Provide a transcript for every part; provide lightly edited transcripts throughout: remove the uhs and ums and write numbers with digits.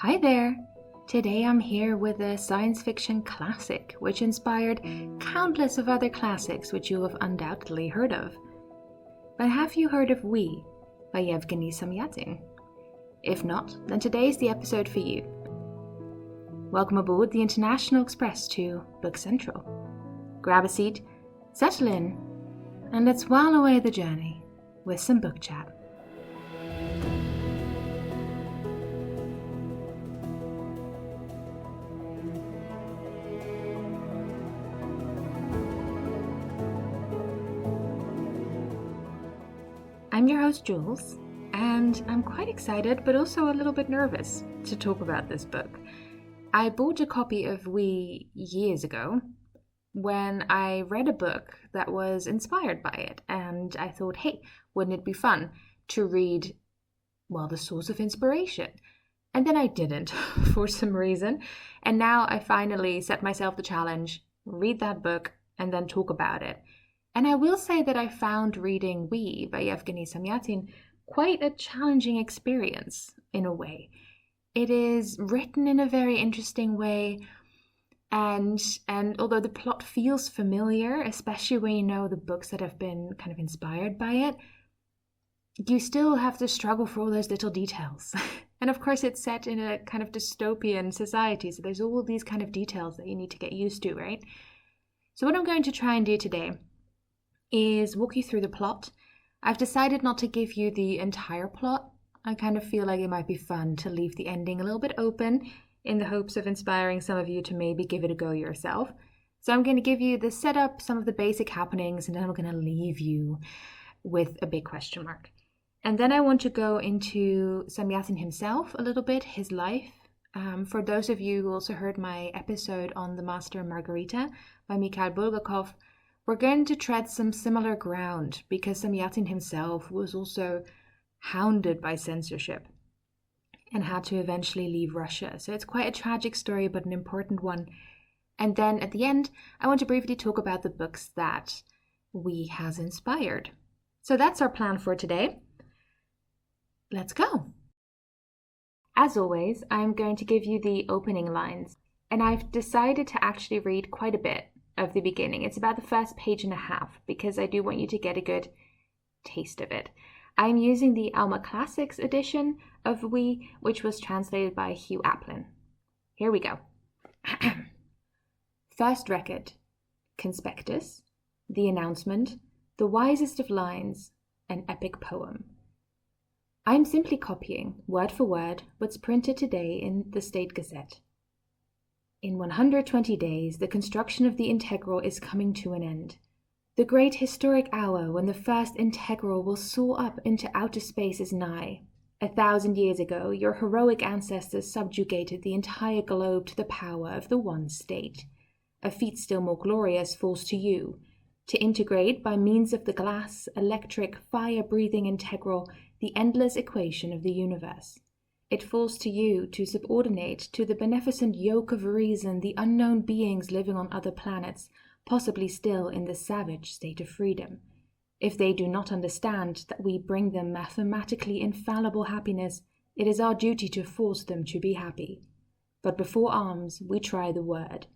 Hi there! Today I'm here with a science fiction classic which inspired countless of other classics which you have undoubtedly heard of. But have you heard of We by Yevgeny Zamyatin? If not, then today's the episode for you. Welcome aboard the International Express to Book Central. Grab a seat, settle in, and let's while away the journey with some book chat. I'm your host, Jules, and I'm quite excited but also a little bit nervous to talk about this book. I bought a copy of We years ago when I read a book that was inspired by it, and I thought, hey, wouldn't it be fun to read, the source of inspiration? And then I didn't for some reason, and now I finally set myself the challenge, read that book, and then talk about it. And I will say that I found reading We by Yevgeny Zamyatin quite a challenging experience in a way. It is written in a very interesting way, and although the plot feels familiar, especially when you know the books that have been kind of inspired by it, you still have to struggle for all those little details. And of course it's set in a kind of dystopian society, so there's all these kind of details that you need to get used to, right? So what I'm going to try and do today is walk you through the plot. I've decided not to give you the entire plot. I kind of feel like it might be fun to leave the ending a little bit open in the hopes of inspiring some of you to maybe give it a go yourself. So I'm going to give you the setup, some of the basic happenings, and then I'm going to leave you with a big question mark. And then I want to go into Zamyatin himself a little bit, his life. For those of you who also heard my episode on The Master and Margarita by Mikhail Bulgakov, we're going to tread some similar ground because Zamyatin himself was also hounded by censorship and had to eventually leave Russia. So it's quite a tragic story, but an important one. And then at the end, I want to briefly talk about the books that We has inspired. So that's our plan for today. Let's go. As always, I'm going to give you the opening lines, and I've decided to actually read quite a bit of the beginning. It's about the first page and a half because I do want you to get a good taste of it. I'm using the Alma Classics edition of We, which was translated by Hugh Alpin. Here we go. First record, conspectus, the announcement, the wisest of lines, an epic poem. I'm simply copying, word for word, what's printed today in the State Gazette. In 120 days, the construction of the integral is coming to an end. The great historic hour when the first integral will soar up into outer space is nigh. 1,000 years ago, your heroic ancestors subjugated the entire globe to the power of the one state. A feat still more glorious falls to you, to integrate by means of the glass, electric, fire-breathing integral the endless equation of the universe. It falls to you to subordinate to the beneficent yoke of reason the unknown beings living on other planets, possibly still in the savage state of freedom. If they do not understand that we bring them mathematically infallible happiness, it is our duty to force them to be happy. But before arms, we try the word.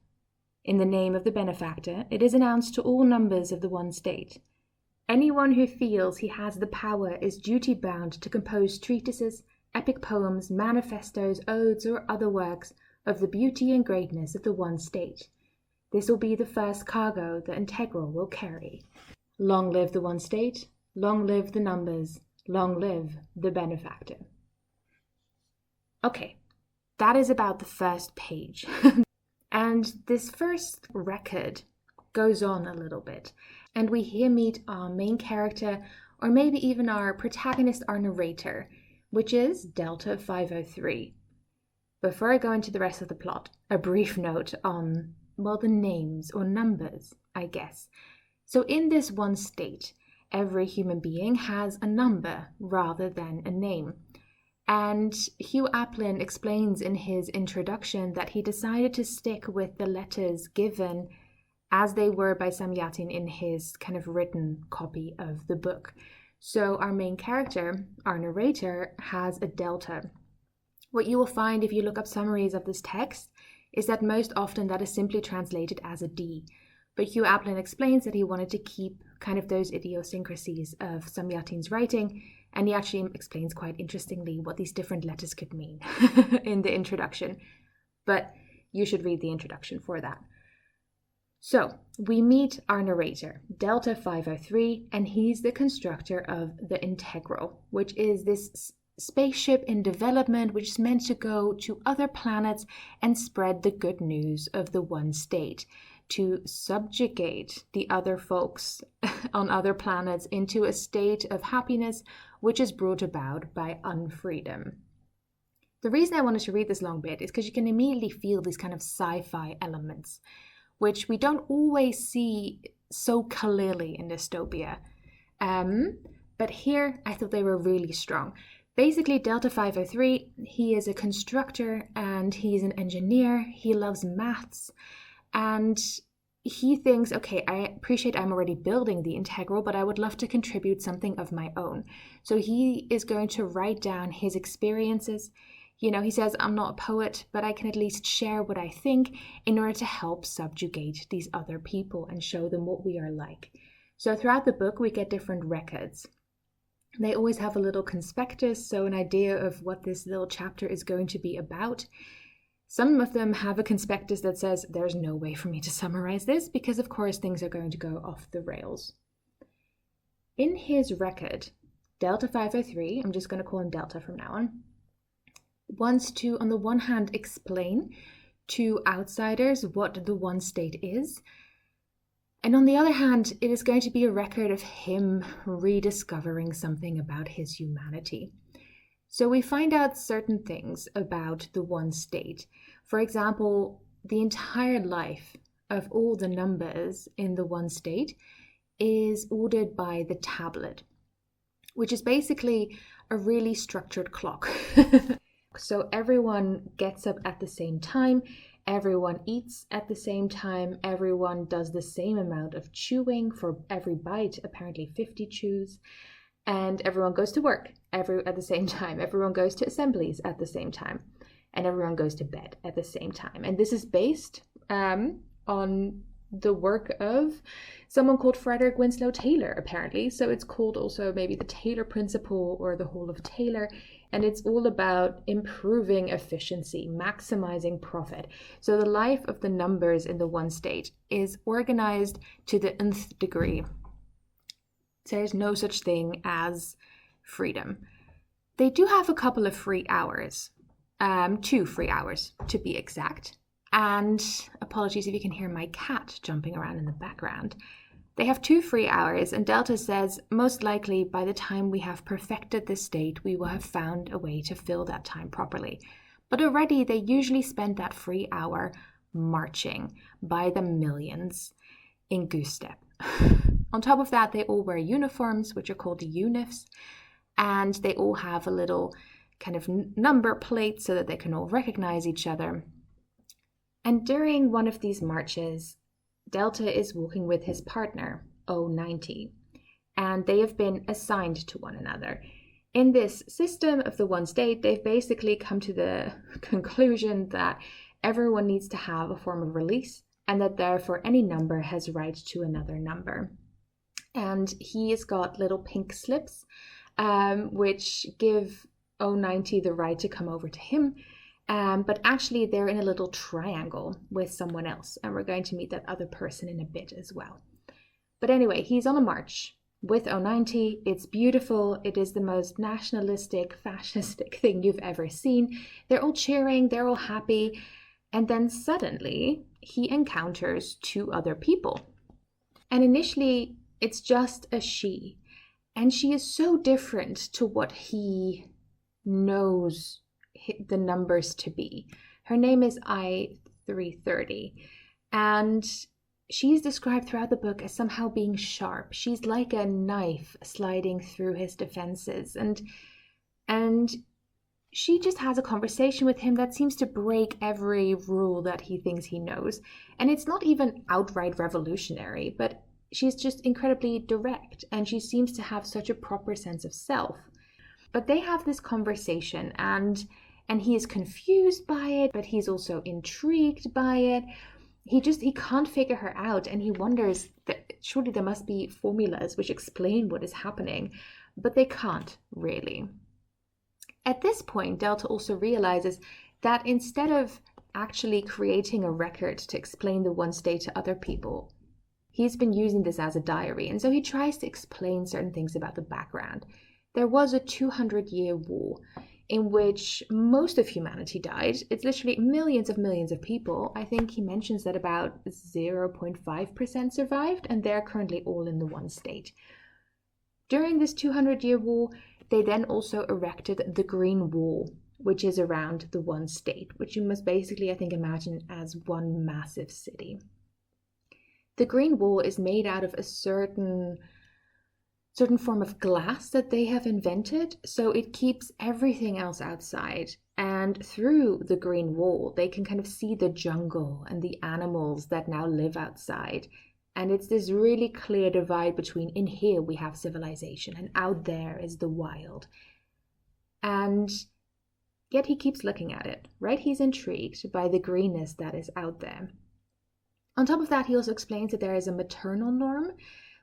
In the name of the benefactor, it is announced to all numbers of the one state. Anyone who feels he has the power is duty-bound to compose treatises, epic poems, manifestos, odes, or other works of the beauty and greatness of the one state. This will be the first cargo the integral will carry. Long live the one state, long live the numbers, long live the benefactor. Okay, that is about the first page. And this first record goes on a little bit, and we here meet our main character, or maybe even our protagonist, our narrator, which is Delta 503. Before I go into the rest of the plot, a brief note on, the names or numbers, I guess. So in this one state, every human being has a number rather than a name. And Hugh Alpin explains in his introduction that he decided to stick with the letters given as they were by Zamyatin in his kind of written copy of the book. So our main character, our narrator, has a delta. What you will find if you look up summaries of this text is that most often that is simply translated as a D. But Hugh Alpin explains that he wanted to keep kind of those idiosyncrasies of Zamyatin's writing, and he actually explains quite interestingly what these different letters could mean in the introduction. But you should read the introduction for that. So we meet our narrator, Delta 503, and he's the constructor of the Integral, which is this spaceship in development which is meant to go to other planets and spread the good news of the one state, to subjugate the other folks on other planets into a state of happiness which is brought about by unfreedom. The reason I wanted to read this long bit is because you can immediately feel these kind of sci-fi elements, which we don't always see so clearly in Dystopia. But here I thought they were really strong. Basically, Delta 503, he is a constructor and he's an engineer. He loves maths. And he thinks, okay, I appreciate I'm already building the Integral, but I would love to contribute something of my own. So he is going to write down his experiences. You know, he says, I'm not a poet, but I can at least share what I think in order to help subjugate these other people and show them what we are like. So throughout the book, we get different records. They always have a little conspectus, so an idea of what this little chapter is going to be about. Some of them have a conspectus that says, there's no way for me to summarize this, because of course things are going to go off the rails. In his record, Delta 503, I'm just going to call him Delta from now on, wants to, on the one hand, explain to outsiders what the one state is. And on the other hand, it is going to be a record of him rediscovering something about his humanity. So we find out certain things about the one state. For example, the entire life of all the numbers in the one state is ordered by the tablet, which is basically a really structured clock. So everyone gets up at the same time, everyone eats at the same time, everyone does the same amount of chewing for every bite, apparently 50 chews, and everyone goes to work at the same time, everyone goes to assemblies at the same time, and everyone goes to bed at the same time. And this is based on the work of someone called Frederick Winslow Taylor, apparently. So it's called also maybe the Taylor Principle or the Whole of Taylor. And it's all about improving efficiency, maximizing profit. So the life of the numbers in the one state is organized to the nth degree. There's no such thing as freedom. They do have a couple of free hours, 2 free hours to be exact. And apologies if you can hear my cat jumping around in the background. They have 2 free hours, and Delta says most likely by the time we have perfected this state, we will have found a way to fill that time properly. But already they usually spend that free hour marching by the millions in goose step. On top of that, they all wear uniforms, which are called unifs, and they all have a little kind of number plate so that they can all recognize each other. And during one of these marches, Delta is walking with his partner, 090, and they have been assigned to one another. In this system of the one state, they've basically come to the conclusion that everyone needs to have a form of release, and that therefore any number has right to another number. And he has got little pink slips, which give 090 the right to come over to him. But actually they're in a little triangle with someone else, and we're going to meet that other person in a bit as well. But anyway, he's on a march with 090. It's beautiful. It is the most nationalistic, fascistic thing you've ever seen. They're all cheering, they're all happy, and then suddenly he encounters 2 other people. And initially it's just a she, and she is so different to what he knows the numbers to be. Her name is I-330, and she's described throughout the book as somehow being sharp. She's like a knife sliding through his defenses, and she just has a conversation with him that seems to break every rule that he thinks he knows. And it's not even outright revolutionary, but she's just incredibly direct, and she seems to have such a proper sense of self. But they have this conversation, and And he is confused by it, but he's also intrigued by it. He can't figure her out, and he wonders that surely there must be formulas which explain what is happening, but they can't really. At this point, Delta also realizes that instead of actually creating a record to explain the one state to other people, he's been using this as a diary, and so he tries to explain certain things about the background. There was a 200-year war in which most of humanity died. It's literally millions of people. I think he mentions that about 0.5% survived, and they're currently all in the one state. During this 200-year war, they then also erected the Green Wall, which is around the one state, which you must basically, I think, imagine as one massive city. The Green Wall is made out of a certain form of glass that they have invented, so it keeps everything else outside. And through the Green Wall, they can kind of see the jungle and the animals that now live outside. And it's this really clear divide between, in here we have civilization, and out there is the wild. And yet he keeps looking at it, right? He's intrigued by the greenness that is out there. On top of that, he also explains that there is a maternal norm,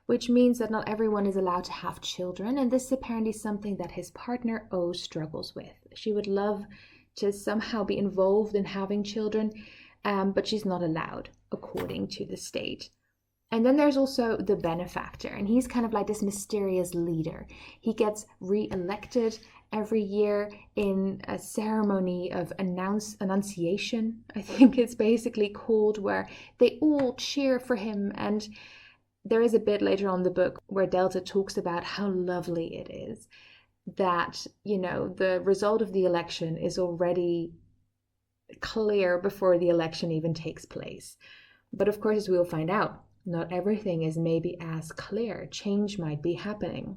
which means that not everyone is allowed to have children, and this is apparently something that his partner O struggles with. She would love to somehow be involved in having children, but she's not allowed, according to the state. And then there's also the benefactor, and he's kind of like this mysterious leader. He gets re-elected every year in a ceremony of annunciation, I think it's basically called, where they all cheer for him. And there is a bit later on in the book where Delta talks about how lovely it is that, the result of the election is already clear before the election even takes place. But of course, as we'll find out, not everything is maybe as clear. Change might be happening.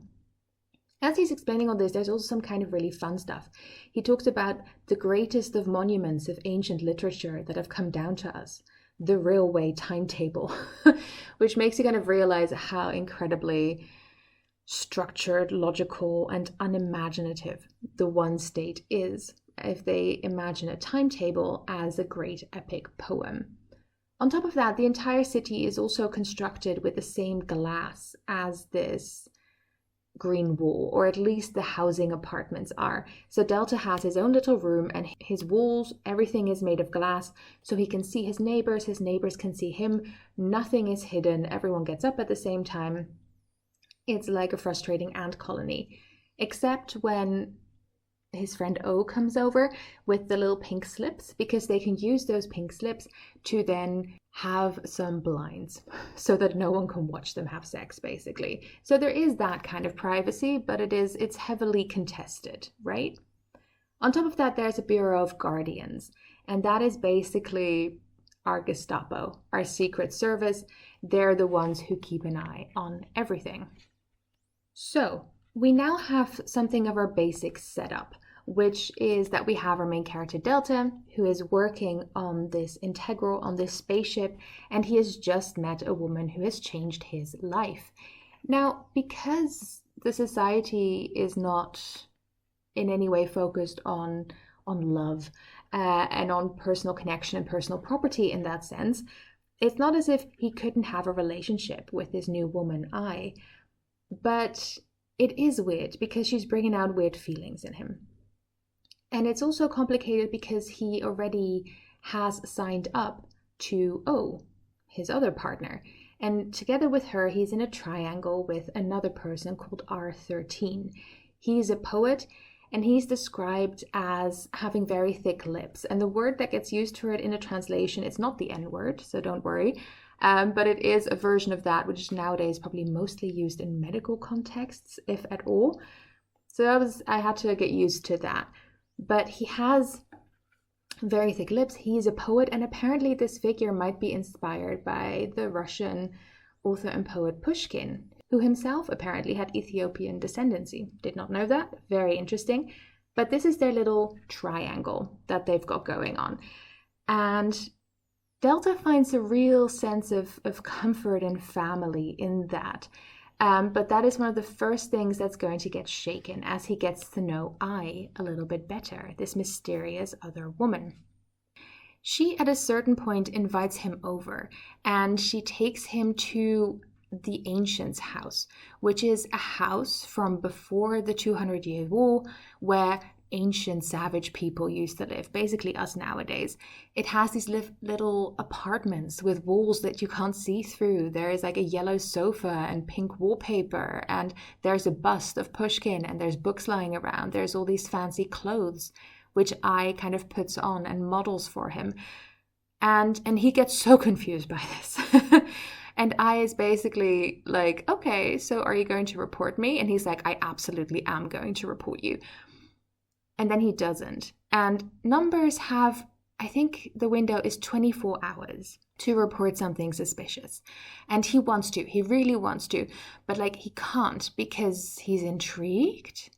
As he's explaining all this, there's also some kind of really fun stuff. He talks about the greatest of monuments of ancient literature that have come down to us, the railway timetable, which makes you kind of realize how incredibly structured, logical, and unimaginative the one state is, if they imagine a timetable as a great epic poem. On top of that, the entire city is also constructed with the same glass as this Green Wall, or at least the housing apartments are. So Delta has his own little room, and his walls, everything is made of glass, so he can see his neighbors can see him. Nothing is hidden. Everyone gets up at the same time. It's like a frustrating ant colony, except when his friend O comes over with the little pink slips, because they can use those pink slips to then have some blinds so that no one can watch them have sex, basically. So there is that kind of privacy, but it's heavily contested, right? On top of that, there's a Bureau of Guardians, and that is basically our Gestapo, our secret service. They're the ones who keep an eye on everything. So we now have something of our basics set up, which is that we have our main character Delta, who is working on this integral, on this spaceship, and he has just met a woman who has changed his life. Now, because the society is not in any way focused on love and on personal connection and personal property in that sense, it's not as if he couldn't have a relationship with this new woman, I. But it is weird because she's bringing out weird feelings in him. And it's also complicated because he already has signed up to O, his other partner. And together with her, he's in a triangle with another person called R13. He's a poet, and he's described as having very thick lips. And the word that gets used for it in a translation, it's not the N-word, so don't worry. But it is a version of that, which is nowadays probably mostly used in medical contexts, if at all. So I had to get used to that. But he has very thick lips. He's a poet, and apparently this figure might be inspired by the Russian author and poet Pushkin, who himself apparently had Ethiopian descendancy. Did not know that. Very interesting. But this is their little triangle that they've got going on. And Delta finds a real sense of comfort and family in that. But that is one of the first things that's going to get shaken as he gets to know I a little bit better, this mysterious other woman. She, at a certain point, invites him over, and she takes him to the Ancients' house, which is a house from before the 200-year war where ancient savage people used to live, basically us nowadays. It has these little apartments with walls that you can't see through. There is like a yellow sofa and pink wallpaper, and there's a bust of Pushkin, and there's books lying around. There's all these fancy clothes, which I kind of puts on and models for him. And he gets so confused by this. And I is basically like, okay, so are you going to report me? And he's like, I absolutely am going to report you. And then he doesn't. And numbers have, I think the window is 24 hours to report something suspicious. And he wants to, he really wants to, but like he can't because he's intrigued.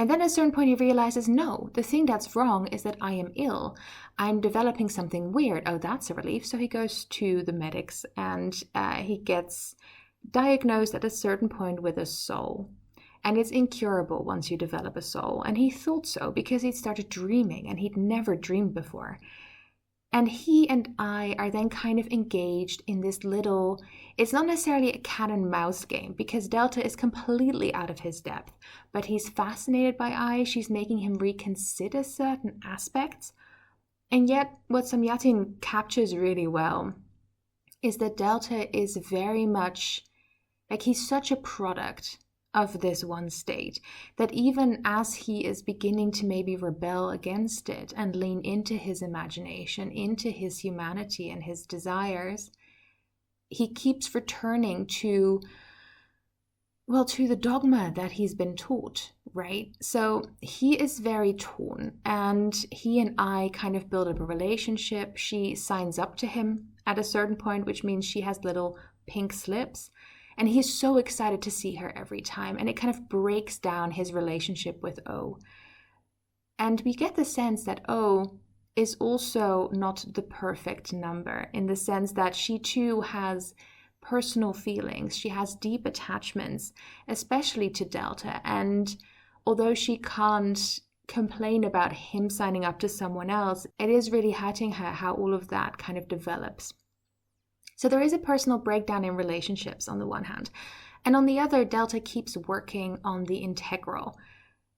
And then at a certain point he realizes, no, the thing that's wrong is that I am ill. I'm developing something weird. Oh, that's a relief. So he goes to the medics and he gets diagnosed at a certain point with a soul. And it's incurable once you develop a soul. And he thought so because he'd started dreaming and he'd never dreamed before. And he and I are then kind of engaged in this little, it's not necessarily a cat and mouse game because Delta is completely out of his depth, but he's fascinated by I. She's making him reconsider certain aspects. And yet what Zamyatin captures really well is that Delta is very much, like he's such a product of this one state, that even as he is beginning to maybe rebel against it and lean into his imagination, into his humanity and his desires, he keeps returning to the dogma that he's been taught, right? So he is very torn, and he and I kind of build up a relationship. She signs up to him at a certain point, which means she has little pink slips. And he's so excited to see her every time. And it kind of breaks down his relationship with O. And we get the sense that O is also not the perfect number, in the sense that she too has personal feelings. She has deep attachments, especially to Delta. And although she can't complain about him signing up to someone else, it is really hurting her how all of that kind of develops. So there is a personal breakdown in relationships on the one hand. And on the other, Delta keeps working on the integral.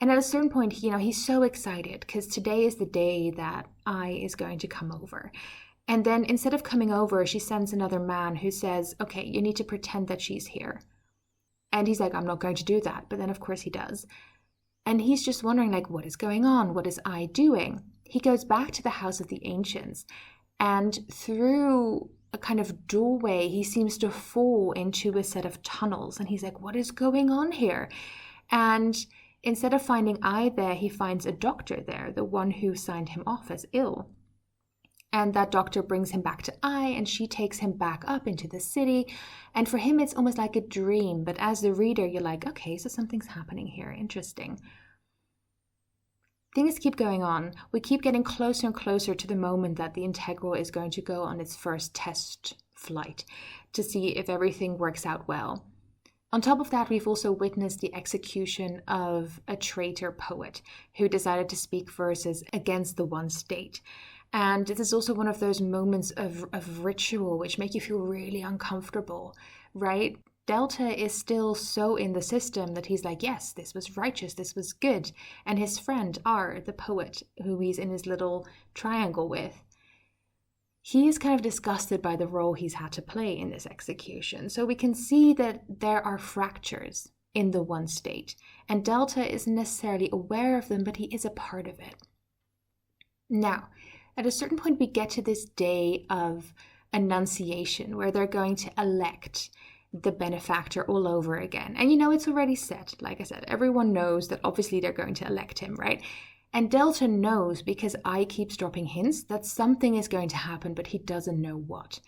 And at a certain point, he's so excited because today is the day that I is going to come over. And then instead of coming over, she sends another man who says, okay, you need to pretend that she's here. And he's like, I'm not going to do that. But then of course he does. And he's just wondering, like, what is going on? What is I doing? He goes back to the house of the ancients, and through a kind of doorway, he seems to fall into a set of tunnels. And he's like, what is going on here? And instead of finding I there, he finds a doctor there, the one who signed him off as ill. And that doctor brings him back to I, and she takes him back up into the city. And for him, it's almost like a dream. But as the reader, you're like, okay, so something's happening here. Interesting. Things keep going on. We keep getting closer and closer to the moment that the integral is going to go on its first test flight to see if everything works out well. On top of that, we've also witnessed the execution of a traitor poet who decided to speak verses against the one state. And this is also one of those moments of ritual which make you feel really uncomfortable, right? Delta is still so in the system that he's like, yes, this was righteous, this was good. And his friend, R, the poet, who he's in his little triangle with, he is kind of disgusted by the role he's had to play in this execution. So we can see that there are fractures in the one state. And Delta isn't necessarily aware of them, but he is a part of it. Now, at a certain point, we get to this day of Annunciation, where they're going to elect the benefactor all over again. And it's already set. Like I said, everyone knows that obviously they're going to elect him, right? And Delta knows, because I keeps dropping hints, that something is going to happen, but he doesn't know what.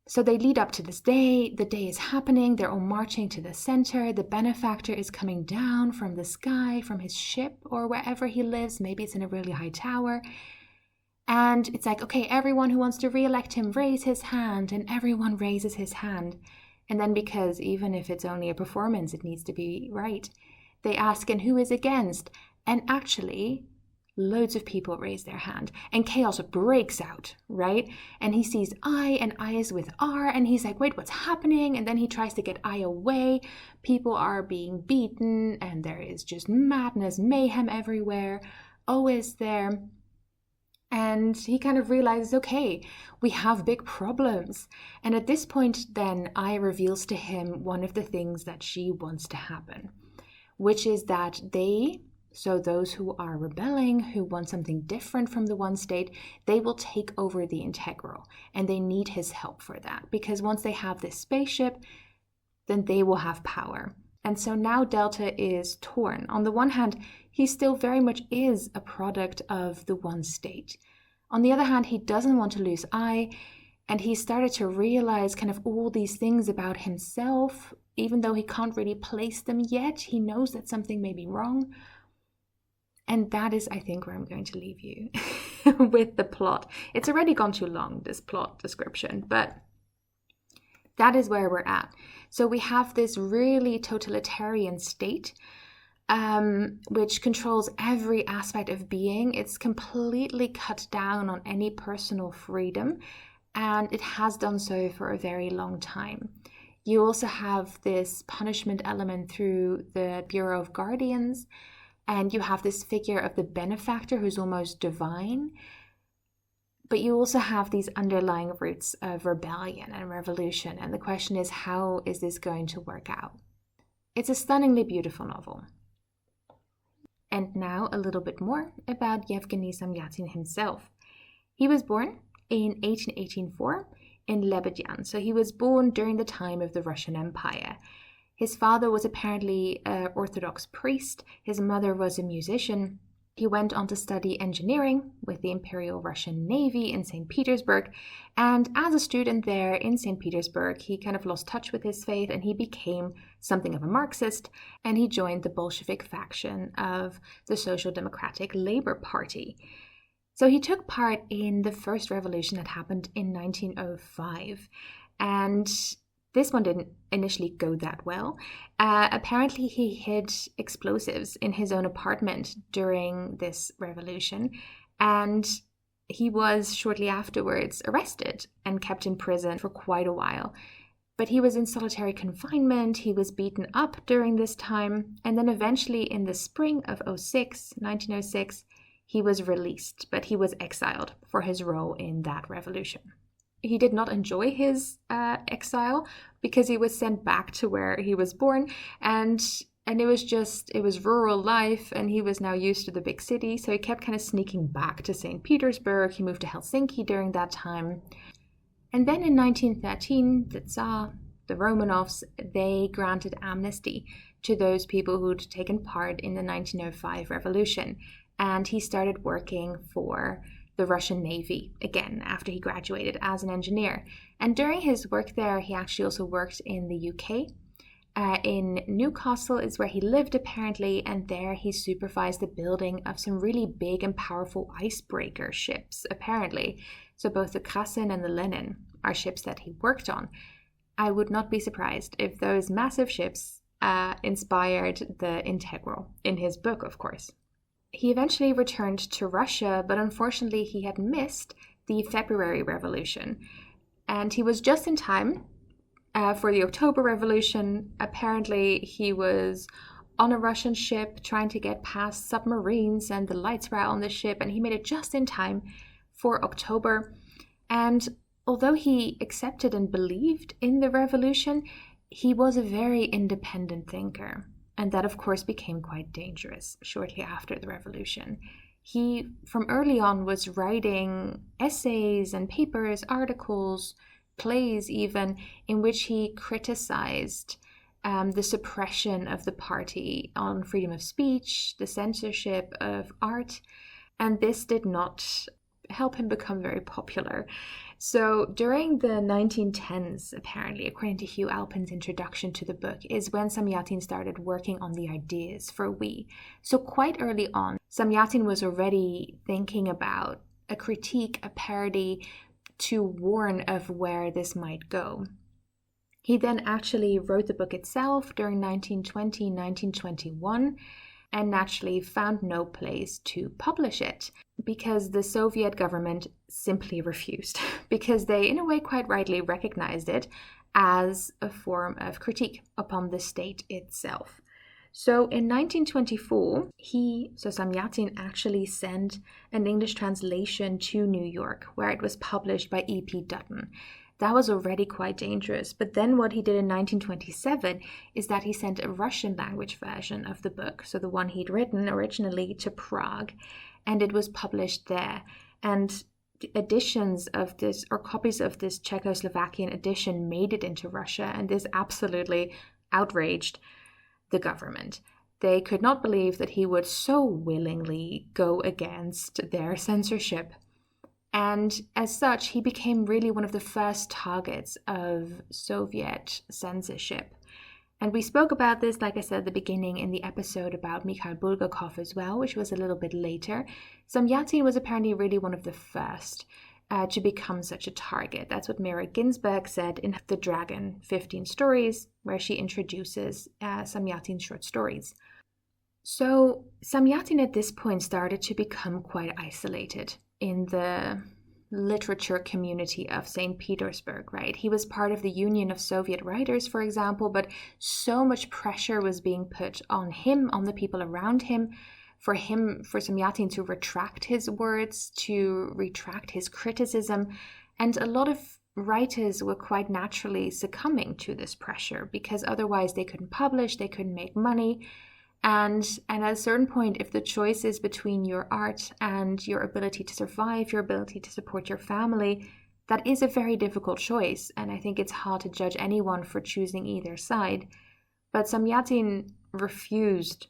So they lead up to this day. The day is happening. They're all marching to the center. The benefactor is coming down from the sky, from his ship or wherever he lives. Maybe it's in a really high tower. And it's like, okay, everyone who wants to re-elect him, raise his hand. And everyone raises his hand. And then because even if it's only a performance, it needs to be right, they ask, and who is against? And actually, loads of people raise their hand and chaos breaks out, right? And he sees I, and I is with R, and he's like, wait, what's happening? And then he tries to get I away. People are being beaten, and there is just madness, mayhem everywhere. O is there. And he kind of realizes, okay, we have big problems. And at this point, then I reveals to him one of the things that she wants to happen, which is that so those who are rebelling, who want something different from the one state, they will take over the integral. And they need his help for that. Because once they have this spaceship, then they will have power. And so now Delta is torn. On the one hand, he still very much is a product of the one state. On the other hand, he doesn't want to lose I, and he started to realize kind of all these things about himself, even though he can't really place them yet. He knows that something may be wrong. And that is, I think, where I'm going to leave you with the plot. It's already gone too long, this plot description, but that is where we're at. So we have this really totalitarian state, which controls every aspect of being. It's completely cut down on any personal freedom, and it has done so for a very long time. You also have this punishment element through the Bureau of Guardians, and you have this figure of the benefactor who's almost divine. But you also have these underlying roots of rebellion and revolution. And the question is, how is this going to work out? It's a stunningly beautiful novel. And now a little bit more about Yevgeny Zamyatin himself. He was born in 1884 in Lebedyan. So he was born during the time of the Russian Empire. His father was apparently an Orthodox priest. His mother was a musician. He went on to study engineering with the Imperial Russian Navy in St. Petersburg. And as a student there in St. Petersburg, he kind of lost touch with his faith and he became something of a Marxist. And he joined the Bolshevik faction of the Social Democratic Labor Party. So he took part in the first revolution that happened in 1905. And this one didn't initially go that well. Apparently, he hid explosives in his own apartment during this revolution, and he was shortly afterwards arrested and kept in prison for quite a while. But he was in solitary confinement, he was beaten up during this time, and then eventually in the spring of 1906, he was released, but he was exiled for his role in that revolution. He did not enjoy his exile because he was sent back to where he was born, and it was rural life, and he was now used to the big city, so he kept kind of sneaking back to St. Petersburg. He moved to Helsinki during that time. And then in 1913, the Tsar, the Romanovs, they granted amnesty to those people who'd taken part in the 1905 revolution, and he started working for the Russian Navy again after he graduated as an engineer. And during his work there, he actually also worked in the UK. In Newcastle is where he lived apparently, and there he supervised the building of some really big and powerful icebreaker ships apparently. So both the Krasin and the Lenin are ships that he worked on. I would not be surprised if those massive ships inspired the integral in his book, of course. He eventually returned to Russia, but unfortunately he had missed the February Revolution. And he was just in time for the October Revolution. Apparently he was on a Russian ship trying to get past submarines, and the lights were out on the ship, and he made it just in time for October. And although he accepted and believed in the revolution, he was a very independent thinker. And that, of course, became quite dangerous shortly after the revolution. He, from early on, was writing essays and papers, articles, plays even, in which he criticized the suppression of the party on freedom of speech, the censorship of art, and this did not help him become very popular. So during the 1910s, apparently, according to Hugh Alpin's introduction to the book, is when Zamyatin started working on the ideas for We. So quite early on, Zamyatin was already thinking about a critique, a parody, to warn of where this might go. He then actually wrote the book itself during 1920, 1921, and naturally found no place to publish it because the Soviet government simply refused, because they, in a way, quite rightly recognized it as a form of critique upon the state itself. So in 1924, Zamyatin actually sent an English translation to New York, where it was published by E.P. Dutton. That was already quite dangerous. But then what he did in 1927 is that he sent a Russian language version of the book, so the one he'd written originally, to Prague, and it was published there. And editions of this, or copies of this Czechoslovakian edition, made it into Russia, and this absolutely outraged the government. They could not believe that he would so willingly go against their censorship. And as such, he became really one of the first targets of Soviet censorship. And we spoke about this, like I said at the beginning, in the episode about Mikhail Bulgakov as well, which was a little bit later. Zamyatin was apparently really one of the first to become such a target. That's what Mirra Ginsberg said in The Dragon, 15 Stories, where she introduces Zamyatin's short stories. So Zamyatin at this point started to become quite isolated in the literature community of St. Petersburg, right? He was part of the Union of Soviet Writers, for example, but so much pressure was being put on him, on the people around him, for Zamyatin to retract his words, to retract his criticism. And a lot of writers were quite naturally succumbing to this pressure because otherwise they couldn't publish, they couldn't make money. And at a certain point, if the choice is between your art and your ability to survive, your ability to support your family, that is a very difficult choice. And I think it's hard to judge anyone for choosing either side. But Zamyatin refused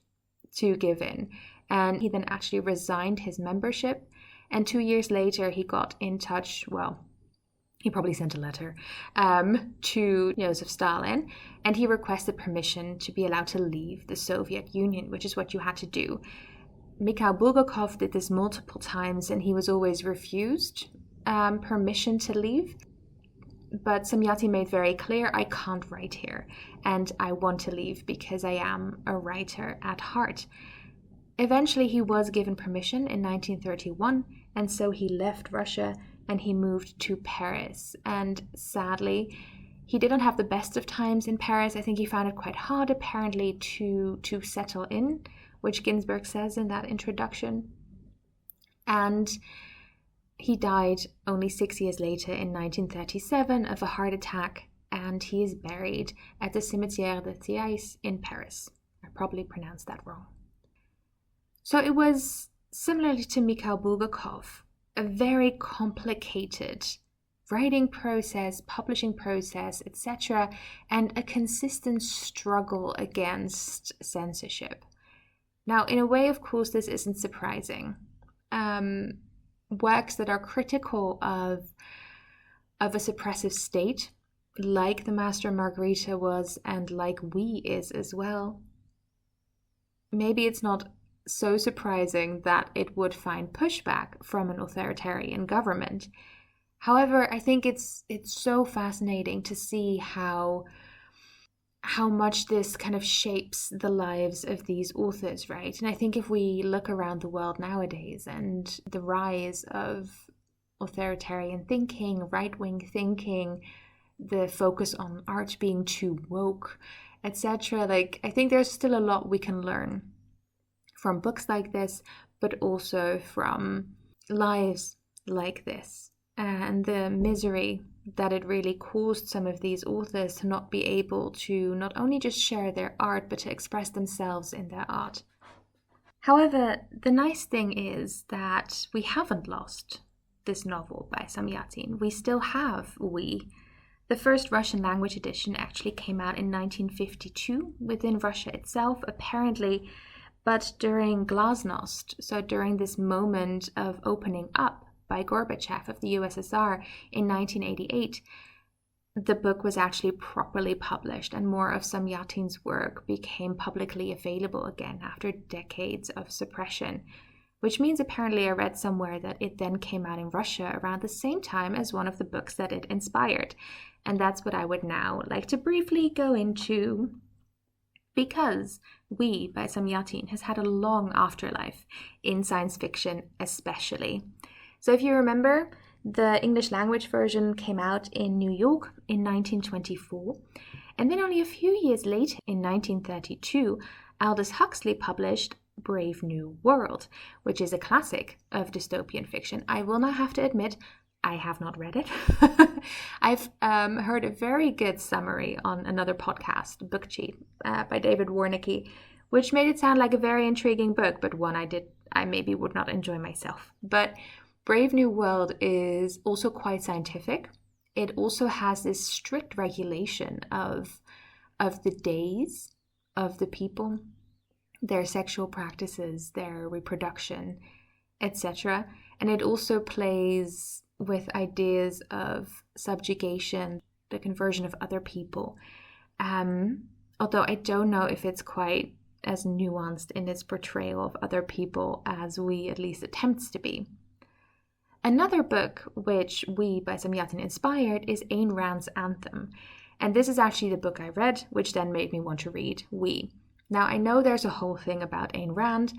to give in. And he then actually resigned his membership. And 2 years later, he got in touch, well, he probably sent a letter to Joseph Stalin, and he requested permission to be allowed to leave the Soviet Union, which is what you had to do. Mikhail Bulgakov did this multiple times, and he was always refused permission to leave. But Zamyatin made very clear, I can't write here, and I want to leave because I am a writer at heart. Eventually, he was given permission in 1931, and so he left Russia and he moved to Paris. And sadly, he didn't have the best of times in Paris. I think he found it quite hard, apparently, to settle in, which Ginsburg says in that introduction. And he died only 6 years later in 1937 of a heart attack, and he is buried at the Cimetière de Thiais in Paris. I probably pronounced that wrong. So it was, similarly to Mikhail Bulgakov, a very complicated writing process, publishing process, etc., and a consistent struggle against censorship. Now, in a way, of course, this isn't surprising. Works that are critical of a suppressive state, like The Master and Margarita was, and like We is as well, maybe it's not so surprising that it would find pushback from an authoritarian government. However, I think it's so fascinating to see how much this kind of shapes the lives of these authors, right? And I think if we look around the world nowadays and the rise of authoritarian thinking, right-wing thinking, the focus on art being too woke, etc., I think there's still a lot we can learn from books like this, but also from lives like this, and the misery that it really caused some of these authors to not be able to not only just share their art, but to express themselves in their art. However, the nice thing is that we haven't lost this novel by Zamyatin. We still have We. The first Russian language edition actually came out in 1952 within Russia itself, apparently. But during Glasnost, so during this moment of opening up by Gorbachev of the USSR in 1988, the book was actually properly published, and more of Zamyatin's work became publicly available again after decades of suppression, which means apparently I read somewhere that it then came out in Russia around the same time as one of the books that it inspired. And that's what I would now like to briefly go into, because We by Zamyatin has had a long afterlife in science fiction especially. So if you remember, the English language version came out in New York in 1924, and then only a few years later, in 1932, Aldous Huxley published Brave New World, which is a classic of dystopian fiction. I will not have to admit, I have not read it. I've heard a very good summary on another podcast, Book Cheat, by David Warnicky, which made it sound like a very intriguing book, but one I maybe would not enjoy myself. But Brave New World is also quite scientific. It also has this strict regulation of the days of the people, their sexual practices, their reproduction, etc. And it also plays with ideas of subjugation, the conversion of other people. Although I don't know if it's quite as nuanced in its portrayal of other people as We at least attempts to be. Another book which We by Zamyatin inspired is Ayn Rand's Anthem. And this is actually the book I read, which then made me want to read We. Now, I know there's a whole thing about Ayn Rand.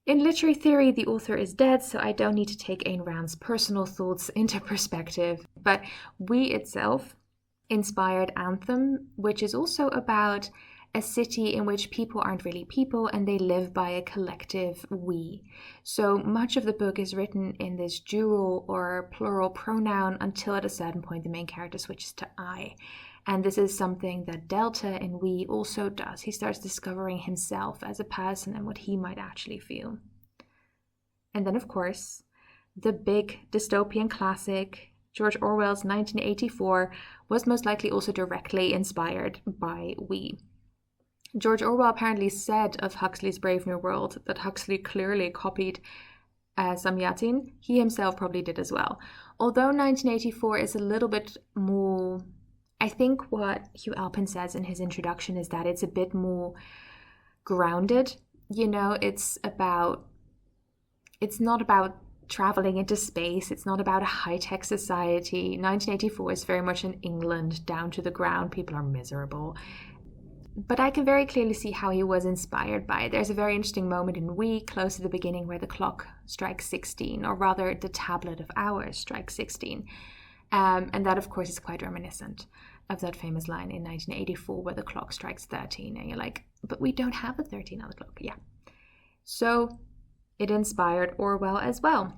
In literary theory, the author is dead, so I don't need to take Ayn Rand's personal thoughts into perspective. But We itself inspired Anthem, which is also about a city in which people aren't really people and they live by a collective we. So much of the book is written in this dual or plural pronoun until at a certain point the main character switches to I. And this is something that Delta in We also does. He starts discovering himself as a person and what he might actually feel. And then, of course, the big dystopian classic, George Orwell's 1984, was most likely also directly inspired by We. George Orwell apparently said of Huxley's Brave New World that Huxley clearly copied Zamyatin. He himself probably did as well. Although 1984 is a little bit more, I think what Hugh Alpin says in his introduction is that it's a bit more grounded. You know, it's not about traveling into space. It's not about a high-tech society. 1984 is very much in England, down to the ground. People are miserable. But I can very clearly see how he was inspired by it. There's a very interesting moment in We, close to the beginning, where the clock strikes 16, or rather the tablet of hours strikes 16. And that, of course, is quite reminiscent of that famous line in 1984 where the clock strikes 13. And you're like, but we don't have a 13 on the clock. Yeah. So it inspired Orwell as well.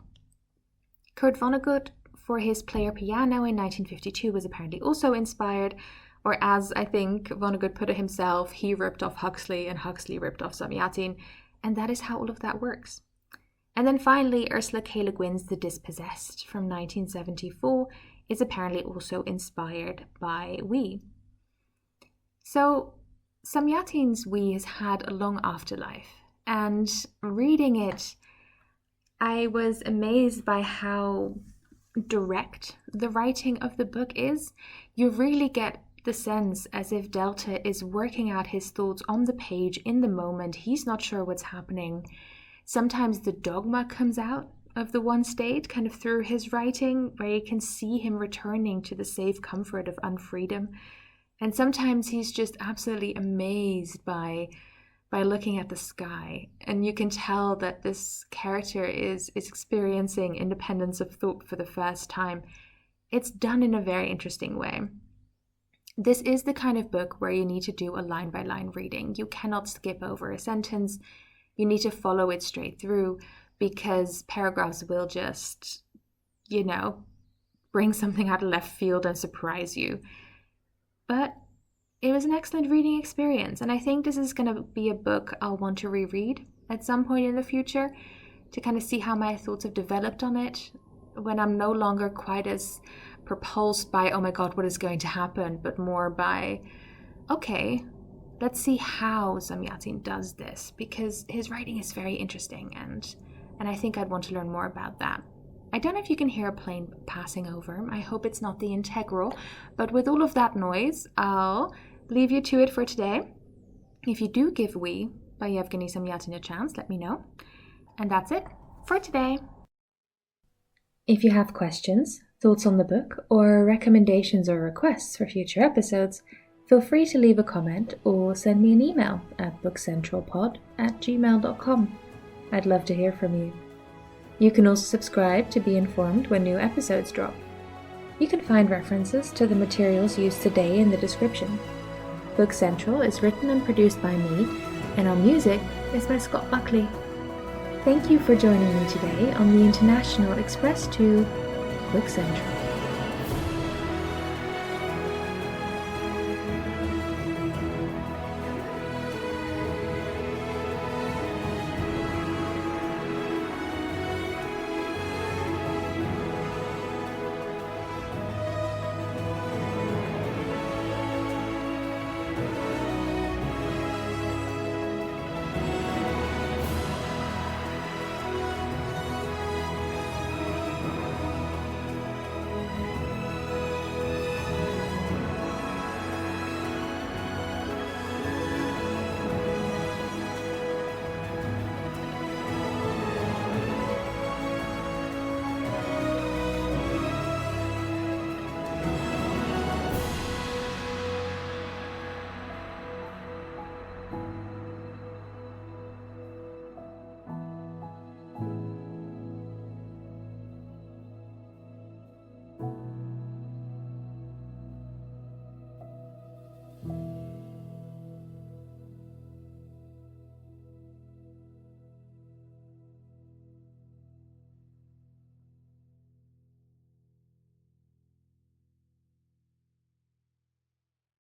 Kurt Vonnegut, for his Player Piano in 1952, was apparently also inspired. Or as I think Vonnegut put it himself, he ripped off Huxley and Huxley ripped off Zamyatin. And that is how all of that works. And then finally, Ursula K. Le Guin's The Dispossessed from 1974 is apparently also inspired by We. So Zamyatin's We has had a long afterlife. And reading it, I was amazed by how direct the writing of the book is. You really get the sense as if Delta is working out his thoughts on the page in the moment. He's not sure what's happening. Sometimes the dogma comes out of the one state kind of through his writing, where you can see him returning to the safe comfort of unfreedom. And sometimes he's just absolutely amazed by looking at the sky. And you can tell that this character is experiencing independence of thought for the first time. It's done in a very interesting way. This is the kind of book where you need to do a line-by-line reading. You cannot skip over a sentence. You need to follow it straight through, because paragraphs will just, bring something out of left field and surprise you. But it was an excellent reading experience, and I think this is going to be a book I'll want to reread at some point in the future to kind of see how my thoughts have developed on it when I'm no longer quite as propulsed by, oh my god, what is going to happen, but more by, okay, let's see how Zamyatin does this, because his writing is very interesting, and I think I'd want to learn more about that. I don't know if you can hear a plane passing over. I hope it's not the Integral, but with all of that noise, I'll leave you to it for today. If you do give We by Yevgeny Zamyatin a chance, let me know. And that's it for today. If you have questions, thoughts on the book, or recommendations or requests for future episodes, feel free to leave a comment or send me an email at bookcentralpod@gmail.com. I'd love to hear from you. You can also subscribe to be informed when new episodes drop. You can find references to the materials used today in the description. Book Central is written and produced by me, and our music is by Scott Buckley. Thank you for joining me today on the International Express to Book Central.